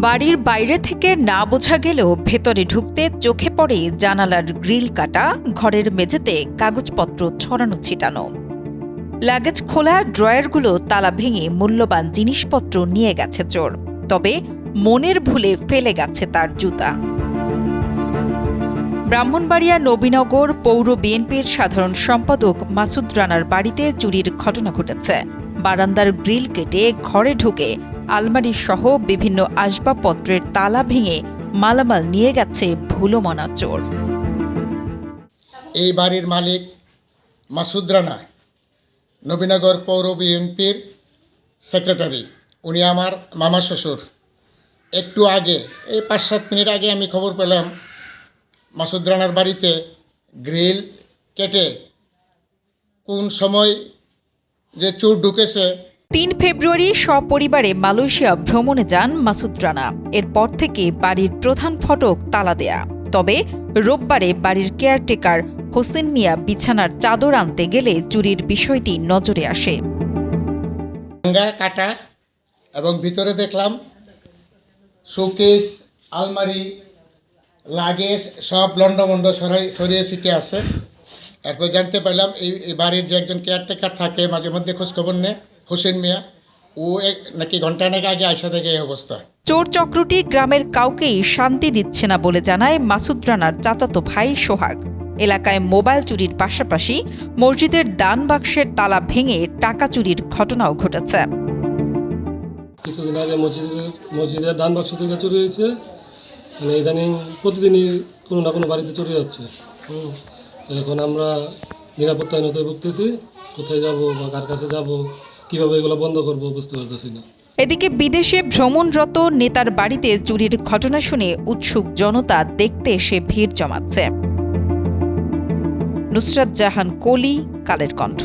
বাড়ির বাইরে থেকে না বোঝা গেলেও ভেতরে ঢুকতে চোখে পড়ে জানালার গ্রিল কাটা, ঘরের মেঝেতে কাগজপত্র ছড়ানো ছিটানো। লাগেজ খোলা, ড্রয়ারগুলো তালা ভেঙে মূল্যবান জিনিসপত্র নিয়ে গেছে চোর। তবে মনের ভুলে ফেলে গেছে তার জুতা। ব্রাহ্মণবাড়িয়া নবীনগর পৌর বিএনপির সাধারণ সম্পাদক মাসুদ রানার বাড়িতে চুরির ঘটনা ঘটেছে। বারান্দার গ্রিল কেটে ঘরে ঢুকে আলমারি সহ বিভিন্ন আসবাবপত্রের তালা ভেঙে মালামাল নিয়ে গেছে ভুলোমনা চোর। এই বাড়ির মালিক মাসুদ রানা, নবীনগর পৌর বিএনপির সেক্রেটারি। উনি আমার মামা শ্বশুর। একটু আগে, এই 5-7 মিনিট আগে আমি খবর পেলাম মাসুদ রানার বাড়িতে গ্রিল কেটে কোন সময় যে চোর ঢুকেছে। ৩ ফেব্রুয়ারি সপরিবারে মালয়েশিয়া ভ্রমণে যান মাসুদ রানা। এরপর থেকে বাড়ির প্রধান ফটক তালা দেয়া। তবে রোববারে বাড়ির কেয়ারটেকার হোসেন মিয়া বিছানার চাদর আনতে গেলে চুরির বিষয়টি নজরে আসে। ভাঙা কাটা এবং ভিতরে দেখলাম শোকেস, আলমারি, লাগেজ সব লন্ডমন্ড সরিয়ে ছিটে আছে। এরপর জানতে পারলাম এই বাড়ির যে একজন কেয়ারটেকার থাকে, মাঝে মধ্যে খোঁজখবর নেয়, হোসেন মিয়া, ও নাকি ঘণ্টাখানেক আগে আয়সা থেকে এই অবস্থা। চোর চক্রটি গ্রামের কাউকেই শান্তি দিচ্ছে না বলে জানায় মাসুদ রানার চাচাতো ভাই সোহাগ। এলাকায় মোবাইল চুরির পাশাপাশি মসজিদের দান বাক্সের তালা ভেঙে টাকা চুরির ঘটনাও ঘটেছে। কিছুদিন আগে মসজিদের দান বাক্স থেকে চুরি হয়েছে। মানে ইদানিং প্রতিদিনই কোনো না কোনো বাড়িতে চুরি হচ্ছে। তো এখন আমরা নিরাপত্তাহীনতায় ভুগতেছি। কোথায় যাব বা কার কাছে যাব, কীভাবে এগুলো বন্ধ করব বুঝতে পারতেছি না। এদিকে বিদেশে ভ্রমণরত নেতার বাড়িতে চুরির ঘটনা শুনে উৎসুক জনতা দেখতে এসে ভিড় জমাচ্ছে। নুসরাত জাহান কলি, কালের কণ্ঠ।